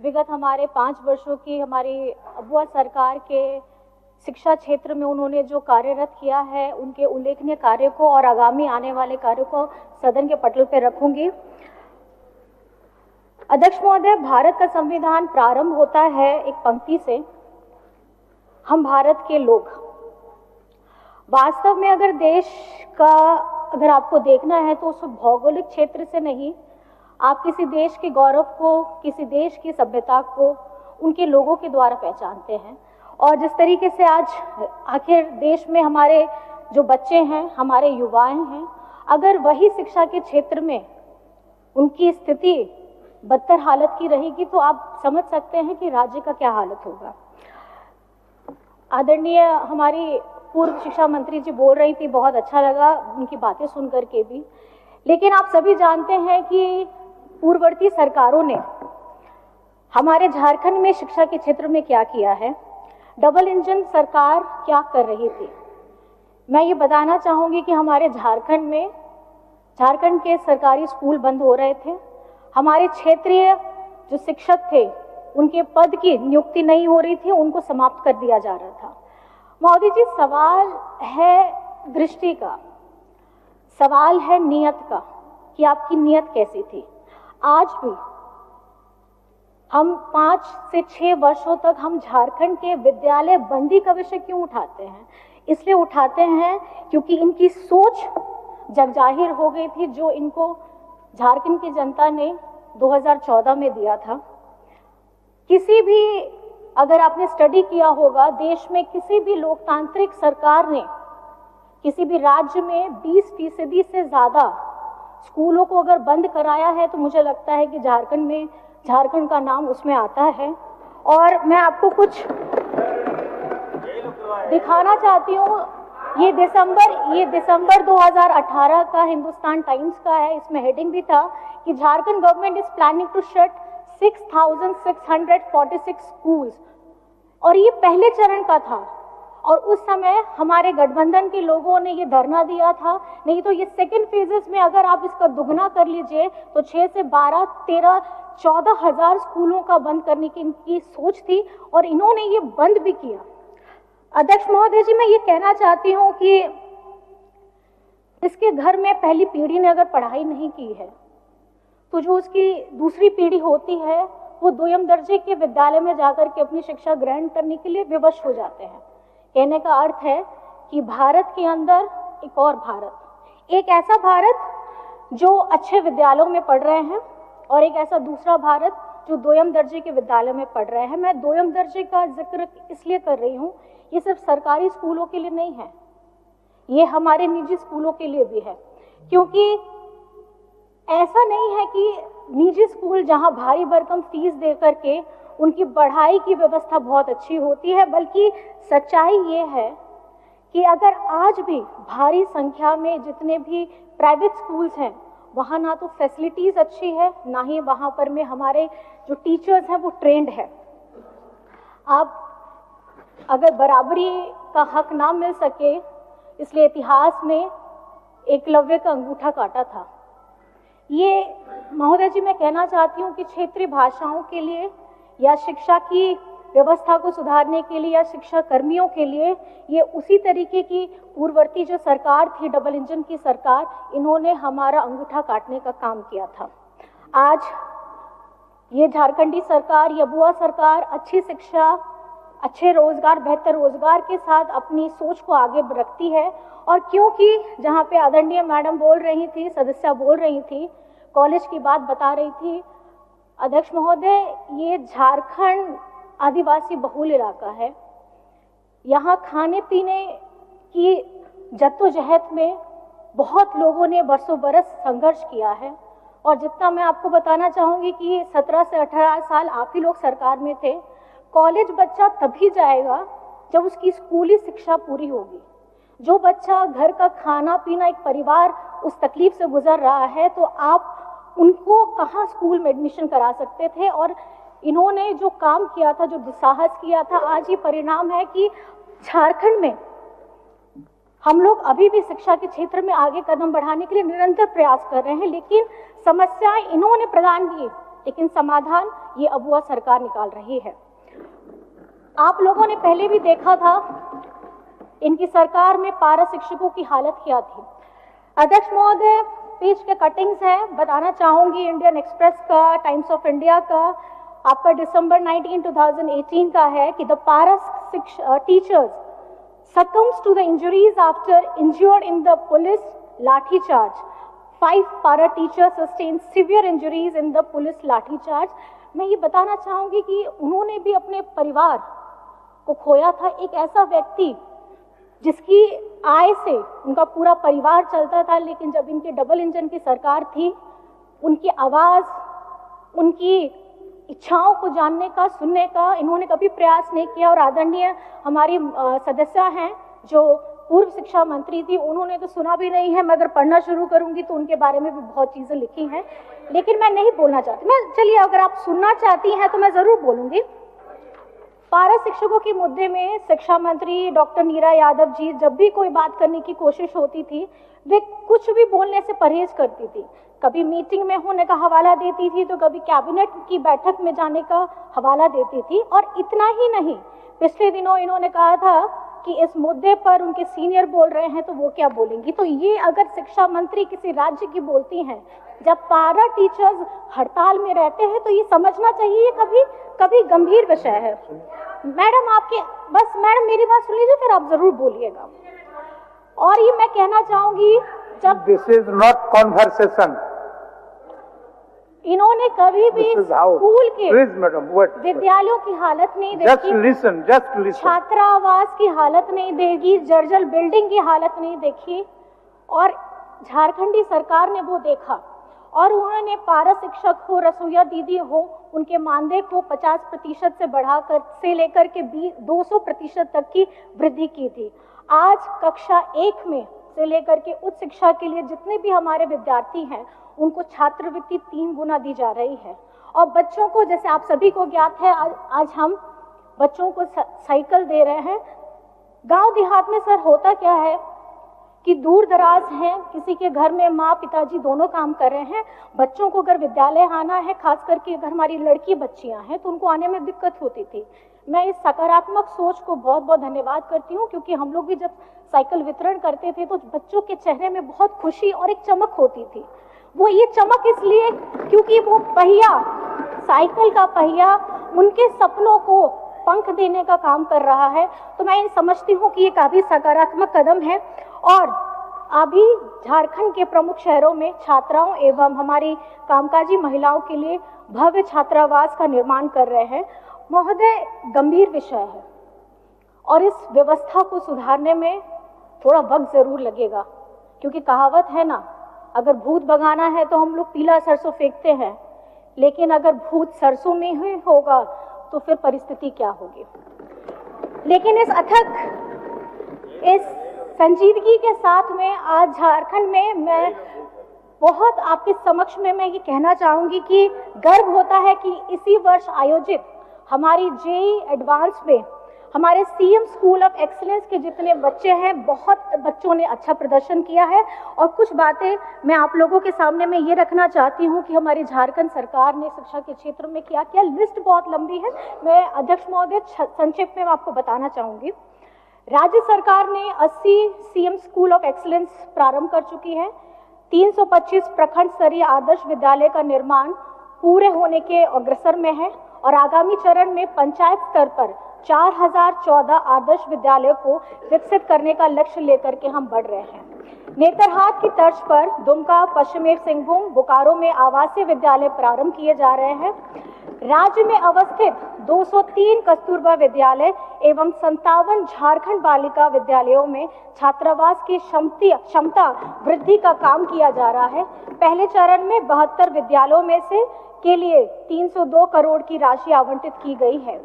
विगत हमारे 5 वर्षों की हमारी अबुआ सरकार के शिक्षा क्षेत्र में उन्होंने जो कार्यरत किया है, उनके उल्लेखनीय कार्य को और आगामी आने वाले कार्यों को सदन के पटल पर रखूंगी। अध्यक्ष महोदय, भारत का संविधान प्रारंभ होता है एक पंक्ति से, हम भारत के लोग। वास्तव में अगर देश का अगर आपको देखना है तो उस भौगोलिक क्षेत्र से नहीं, आप किसी देश के गौरव को, किसी देश की सभ्यता को उनके लोगों के द्वारा पहचानते हैं। और जिस तरीके से आज आखिर देश में हमारे जो बच्चे हैं, हमारे युवाएं हैं, अगर वही शिक्षा के क्षेत्र में उनकी स्थिति बदतर हालत की रहेगी तो आप समझ सकते हैं कि राज्य का क्या हालत होगा। आदरणीय हमारी पूर्व शिक्षा मंत्री जी बोल रही थी, बहुत अच्छा लगा उनकी बातें सुन करके भी। लेकिन आप सभी जानते हैं कि पूर्ववर्ती सरकारों ने हमारे झारखंड में शिक्षा के क्षेत्र में क्या किया है, डबल इंजन सरकार क्या कर रही थी। मैं ये बताना चाहूँगी कि हमारे झारखंड के सरकारी स्कूल बंद हो रहे थे। हमारे क्षेत्रीय जो शिक्षक थे उनके पद की नियुक्ति नहीं हो रही थी, उनको समाप्त कर दिया जा रहा था। महोदय जी, सवाल है दृष्टि का, सवाल है नियत का कि आपकी नियत कैसी थी। आज भी हम 5 से 6 वर्षों तक हम झारखंड के विद्यालय बंदी का विषय क्यों उठाते हैं? इसलिए उठाते हैं क्योंकि इनकी सोच जगजाहिर हो गई थी, जो इनको झारखंड की जनता ने 2014 में दिया था। किसी भी अगर आपने स्टडी किया होगा, देश में किसी भी लोकतांत्रिक सरकार ने किसी भी राज्य में 20% से ज़्यादा स्कूलों को अगर बंद कराया है तो मुझे लगता है कि झारखंड का नाम उसमें आता है। और मैं आपको कुछ दिखाना चाहती हूँ। ये दिसंबर 2018 का हिंदुस्तान टाइम्स का है। इसमें हेडिंग भी था कि Jharkhand government is planning to shut 6,646 schools. और ये पहले चरण का था और उस समय हमारे गठबंधन के लोगों ने ये धरना दिया था। नहीं तो ये सेकेंड फेजेस में अगर आप इसका दुगना कर लीजिए तो 6 से 12, 13, 14 हजार स्कूलों का बंद करने की इनकी सोच थी और इन्होंने ये बंद भी किया। अध्यक्ष महोदय जी, मैं ये कहना चाहती हूँ कि इसके घर में पहली पीढ़ी ने अगर पढ़ाई नहीं की है तो जो उसकी दूसरी पीढ़ी होती है वो द्वितीय दर्जे के विद्यालय में जाकर के अपनी शिक्षा ग्रहण करने के लिए विवश हो जाते हैं। कहने का अर्थ है कि भारत के अंदर एक और भारत, एक ऐसा भारत जो अच्छे विद्यालयों में पढ़ रहे हैं और एक ऐसा दूसरा भारत जो द्वितीय दर्जे के विद्यालय में पढ़ रहे हैं। मैं द्वितीय दर्जे का जिक्र इसलिए कर रही हूँ, ये सिर्फ सरकारी स्कूलों के लिए नहीं है, ये हमारे निजी स्कूलों के लिए भी है। क्योंकि ऐसा नहीं है कि निजी स्कूल जहाँ भारी भरकम फीस दे करके उनकी पढ़ाई की व्यवस्था बहुत अच्छी होती है, बल्कि सच्चाई ये है कि अगर आज भी भारी संख्या में जितने भी प्राइवेट स्कूल्स हैं वहाँ ना तो फैसिलिटीज़ अच्छी है, ना ही वहाँ पर में हमारे जो टीचर्स हैं वो ट्रेंड है। आप अगर बराबरी का हक ना मिल सके, इसलिए इतिहास ने एकलव्य का अंगूठा काटा था। ये महोदय जी मैं कहना चाहती हूँ कि क्षेत्रीय भाषाओं के लिए या शिक्षा की व्यवस्था को सुधारने के लिए या शिक्षा कर्मियों के लिए ये उसी तरीके की पूर्ववर्ती जो सरकार थी, डबल इंजन की सरकार, इन्होंने हमारा अंगूठा काटने का काम किया था। आज ये झारखंडी सरकार, ये बुआ सरकार अच्छी शिक्षा, अच्छे रोजगार, बेहतर रोजगार के साथ अपनी सोच को आगे रखती है। और क्योंकि जहाँ पे आदरणीय मैडम बोल रही थी, सदस्या बोल रही थी, कॉलेज की बात बता रही थी, अध्यक्ष महोदय ये झारखंड आदिवासी बहुल इलाका है। यहाँ खाने पीने की जद्दोजहद में बहुत लोगों ने बरसों बरस संघर्ष किया है। और जितना मैं आपको बताना चाहूँगी कि 17 से 18 साल आप ही लोग सरकार में थे। कॉलेज बच्चा तभी जाएगा जब उसकी स्कूली शिक्षा पूरी होगी। जो बच्चा घर का खाना पीना, एक परिवार उस तकलीफ से गुजर रहा है, तो आप उनको कहाँ स्कूल में एडमिशन करा सकते थे। और इन्होंने जो काम किया था, जो दुस्साहस किया था, आज ये परिणाम है कि झारखंड में हम लोग अभी भी शिक्षा के क्षेत्र में आगे कदम बढ़ाने के लिए निरंतर प्रयास कर रहे हैं। लेकिन समस्याएं इन्होंने प्रदान की लेकिन समाधान ये अबुआ सरकार निकाल रही है। आप लोगों ने पहले भी देखा था इनकी सरकार में पारा शिक्षकों की हालत क्या थी। अध्यक्ष महोदय, पेज के कटिंग्स हैं, बताना चाहूंगी इंडियन एक्सप्रेस का, टाइम्स ऑफ इंडिया का, आपका दिसंबर 19, 2018 का है कि द पारा teachers succumbs to the injuries after injured in the police lathi charge. 5 para teachers sustained severe injuries in the police lathi charge. मैं ये बताना चाहूंगी कि उन्होंने भी अपने परिवार को खोया था। एक ऐसा व्यक्ति जिसकी आय से उनका पूरा परिवार चलता था, लेकिन जब इनकी डबल इंजन की सरकार थी, उनकी आवाज, उनकी इच्छाओं को जानने का, सुनने का इन्होंने कभी प्रयास नहीं किया। और आदरणीय हमारी सदस्य हैं जो पूर्व शिक्षा मंत्री थी, उन्होंने तो सुना भी नहीं है। मैं अगर पढ़ना शुरू करूंगी तो उनके बारे में भी बहुत चीजें लिखी हैं, लेकिन मैं नहीं बोलना चाहती। मैं चलिए, अगर आप सुनना चाहती हैं तो मैं जरूर बोलूंगी। पारा शिक्षकों के मुद्दे में शिक्षा मंत्री डॉक्टर नीरा यादव जी जब भी कोई बात करने की कोशिश होती थी, वे कुछ भी बोलने से परहेज करती थी। कभी मीटिंग में होने का हवाला देती थी, तो कभी कैबिनेट की बैठक में जाने का हवाला देती थी। और इतना ही नहीं, पिछले दिनों इन्होंने कहा था कि इस मुद्दे पर उनके सीनियर बोल रहे हैं तो वो क्या बोलेंगी। तो ये अगर शिक्षा मंत्री किसी राज्य की बोलती हैं, जब पारा टीचर्स हड़ताल में रहते हैं, तो ये समझना चाहिए कभी कभी गंभीर विषय है। मैडम मैडम मेरी बात सुन लीजिए, फिर आप जरूर बोलिएगा। और ये मैं कहना चाहूंगी, जब दिस इज नॉट कॉन्वर्सेशन, इन्होंने कभी भी स्कूल के विद्यालयों की हालत नहीं देखी, just listen. छात्रावास की हालत नहीं देखी, जर्जर बिल्डिंग की हालत नहीं देखी, और झारखंडी सरकार ने वो देखा। और उन्होंने पारा शिक्षक हो, रसोईया दीदी हो, उनके मानदेय को 50% से बढ़ाकर से लेकर के 200% तक की वृद्धि की थी। आज कक्षा 1 में से लेकर के उच्च शिक्षा के लिए जितने भी हमारे विद्यार्थी हैं, उनको छात्रवृत्ति 3 गुना दी जा रही है। और बच्चों को, जैसे आप सभी को ज्ञात है, आज हम बच्चों को साइकिल दे रहे हैं। गांव देहात में सर होता क्या है कि दूर दराज हैं, किसी के घर में माँ पिताजी दोनों काम कर रहे हैं, बच्चों को अगर विद्यालय आना है, खास करके अगर हमारी लड़की बच्चियां हैं, तो उनको आने में दिक्कत होती थी। मैं इस सकारात्मक सोच को बहुत बहुत धन्यवाद करती हूँ, क्योंकि हम लोग भी जब साइकिल वितरण करते थे तो बच्चों के चेहरे में बहुत खुशी और एक चमक होती थी। वो ये चमक इसलिए क्योंकि वो पहिया, साइकिल का पहिया, उनके सपनों को पंख देने का काम कर रहा है। तो मैं समझती हूँ कि ये काफी सकारात्मक कदम है। और अभी झारखंड के प्रमुख शहरों में छात्राओं एवं हमारी कामकाजी महिलाओं के लिए भव्य छात्रावास का निर्माण कर रहे हैं। महोदय, गंभीर विषय है और इस व्यवस्था को सुधारने में थोड़ा वक्त जरूर लगेगा, क्योंकि कहावत है ना, अगर भूत भगाना है तो हम लोग पीला सरसों फेंकते हैं, लेकिन अगर भूत सरसों में ही होगा तो फिर परिस्थिति क्या होगी। लेकिन इस संजीदगी के साथ में आज झारखंड में मैं बहुत आपके समक्ष में मैं ये कहना चाहूंगी कि गर्व होता है कि इसी वर्ष आयोजित हमारी जेईई एडवांस में हमारे सीएम स्कूल ऑफ एक्सीलेंस के जितने बच्चे हैं, बहुत बच्चों ने अच्छा प्रदर्शन किया है। और कुछ बातें मैं आप लोगों के सामने में ये रखना चाहती हूँ कि हमारी झारखंड सरकार ने शिक्षा के क्षेत्र में क्या किया। लिस्ट बहुत लंबी है, मैं अध्यक्ष महोदय संक्षेप में आपको बताना चाहूंगी। राज्य सरकार ने 80 सीएम स्कूल ऑफ एक्सीलेंस प्रारंभ कर चुकी है। 325 प्रखंड स्तरीय आदर्श विद्यालय का निर्माण पूरे होने के अग्रसर में है और आगामी चरण में पंचायत स्तर पर 4014 आदर्श विद्यालयों को विकसित करने का लक्ष्य लेकर के हम बढ़ रहे हैं। नेतरहाट की तर्ज पर दुमका, पश्चिमी सिंहभूम, बोकारो में आवासीय विद्यालय प्रारंभ किए जा रहे हैं। राज्य में अवस्थित 203 कस्तूरबा विद्यालय एवं 57 झारखंड बालिका विद्यालयों में छात्रावास की क्षमता वृद्धि का काम किया जा रहा है। पहले चरण में 72 विद्यालयों में से के लिए 302 करोड़ की राशि आवंटित की गई है।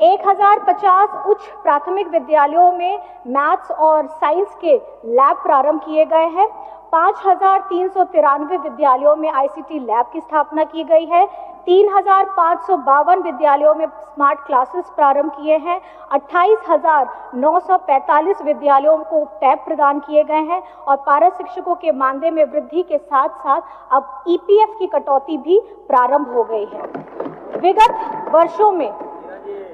1050 उच्च प्राथमिक विद्यालयों में मैथ्स और साइंस के लैब प्रारंभ किए गए हैं। 5393 विद्यालयों में आईसीटी लैब की स्थापना की गई है। 3552 विद्यालयों में स्मार्ट क्लासेस प्रारंभ किए हैं। 28,945 विद्यालयों को टैब प्रदान किए गए हैं और पारा शिक्षकों के मानदेय में वृद्धि के साथ साथ अब ईपीएफ की कटौती भी प्रारंभ हो गई है। विगत वर्षों में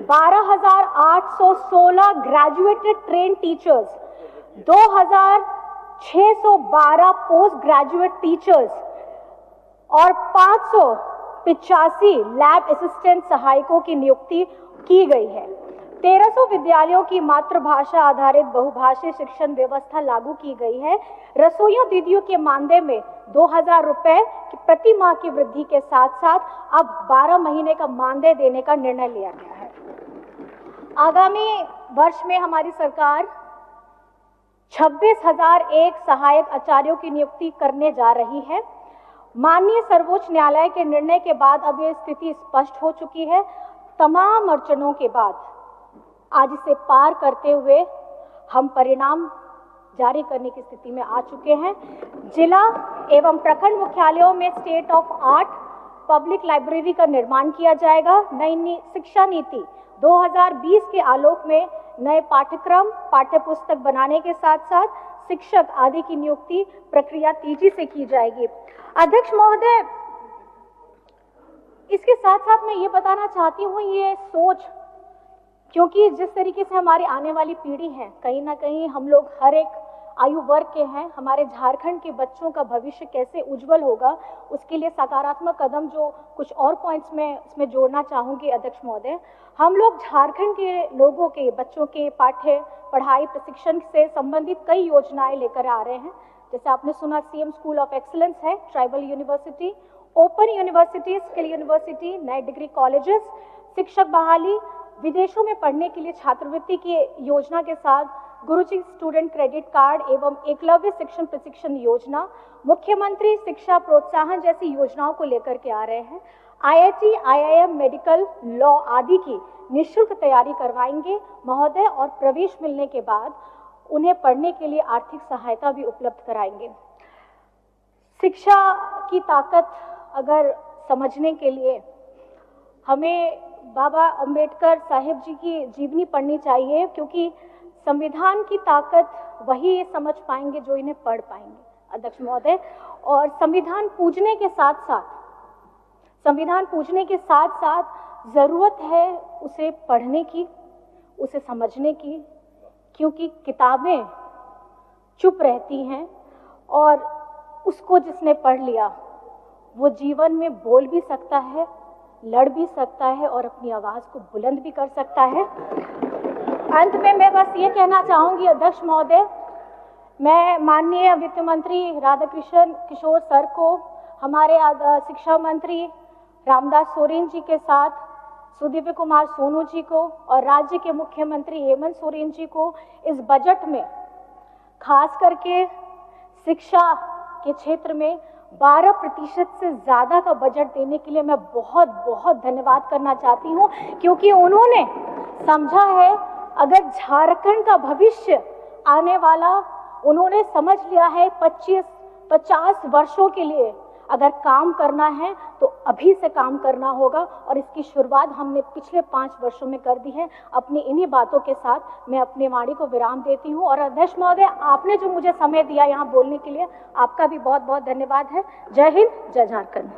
12,816 graduated train teachers, 2,612 post graduate teachers और 585 लैब असिस्टेंट सहायकों की नियुक्ति की गई है। 1300 विद्यालयों की मातृभाषा आधारित बहुभाषीय शिक्षण व्यवस्था लागू की गई है। रसोइयों दीदियों के मानदेय में 2,000 रुपए की प्रति माह की वृद्धि के साथ साथ अब 12 महीने का मानदेय देने का निर्णय लिया गया है। आगामी वर्ष में हमारी सरकार 26,001 सहायक आचार्यों की नियुक्ति करने जा रही है। माननीय सर्वोच्च न्यायालय के निर्णय के बाद अब यह स्थिति स्पष्ट हो चुकी है। तमाम अड़चनों के बाद आज इसे पार करते हुए हम परिणाम जारी करने की स्थिति में आ चुके हैं। जिला एवं प्रखंड मुख्यालयों में state of art public library का निर्माण किया जाएगा। नई शिक्षा नीति 2020 के आलोक में नए पाठ्यक्रम पाठ्य पुस्तक बनाने के साथ साथ शिक्षक आदि की नियुक्ति प्रक्रिया तेजी से की जाएगी। अध्यक्ष महोदय, इसके साथ साथ मैं ये बताना चाहती हूँ, ये सोच, क्योंकि जिस तरीके से हमारी आने वाली पीढ़ी है, कहीं ना कहीं हम लोग हर एक आयु वर्ग के हैं, हमारे झारखंड के बच्चों का भविष्य कैसे उज्जवल होगा, उसके लिए सकारात्मक कदम जो कुछ और पॉइंट्स में इसमें जोड़ना चाहूँगी अध्यक्ष महोदय। हम लोग झारखंड के लोगों के बच्चों के पढ़ाई प्रशिक्षण से संबंधित कई योजनाएं लेकर आ रहे हैं। जैसे आपने सुना सीएम स्कूल ऑफ एक्सीलेंस है, tribal university, open university, skill university, नए डिग्री कॉलेजेस, शिक्षक बहाली, विदेशों में पढ़ने के लिए छात्रवृत्ति की योजना के साथ गुरुजी स्टूडेंट क्रेडिट कार्ड एवं एकलव्य शिक्षण प्रशिक्षण योजना, मुख्यमंत्री शिक्षा प्रोत्साहन जैसी योजनाओं को लेकर के आ रहे हैं। आईआईटी, आईआईएम, मेडिकल, लॉ आदि की निःशुल्क तैयारी करवाएंगे महोदय और प्रवेश मिलने के बाद उन्हें पढ़ने के लिए आर्थिक सहायता भी उपलब्ध कराएंगे। शिक्षा की ताकत अगर समझने के लिए हमें बाबा अंबेडकर साहिब जी की जीवनी पढ़नी चाहिए, क्योंकि संविधान की ताकत वही समझ पाएंगे जो इन्हें पढ़ पाएंगे अध्यक्ष महोदय। और संविधान पूजने के साथ साथ जरूरत है उसे पढ़ने की, उसे समझने की, क्योंकि किताबें चुप रहती हैं और उसको जिसने पढ़ लिया वो जीवन में बोल भी सकता है, लड़ भी सकता है और अपनी आवाज को बुलंद भी कर सकता है। अंत में मैं बस ये कहना चाहूंगी अध्यक्ष महोदय, मैं माननीय वित्त मंत्री राधाकृष्ण किशोर सर को, हमारे शिक्षा मंत्री रामदास सोरेन जी के साथ सुदिव्य कुमार सोनू जी को और राज्य के मुख्यमंत्री हेमंत सोरेन जी को इस बजट में खास करके शिक्षा के क्षेत्र में 12% से ज्यादा का बजट देने के लिए मैं बहुत बहुत धन्यवाद करना चाहती हूँ, क्योंकि उन्होंने समझा है अगर झारखंड का भविष्य आने वाला, उन्होंने समझ लिया है 25-50 वर्षों के लिए अगर काम करना है तो अभी से काम करना होगा और इसकी शुरुआत हमने पिछले 5 वर्षों में कर दी है। अपनी इन्हीं बातों के साथ मैं अपनी वाणी को विराम देती हूँ और अध्यक्ष महोदय, आपने जो मुझे समय दिया यहाँ बोलने के लिए, आपका भी बहुत बहुत धन्यवाद है। जय हिंद, जय झारखंड।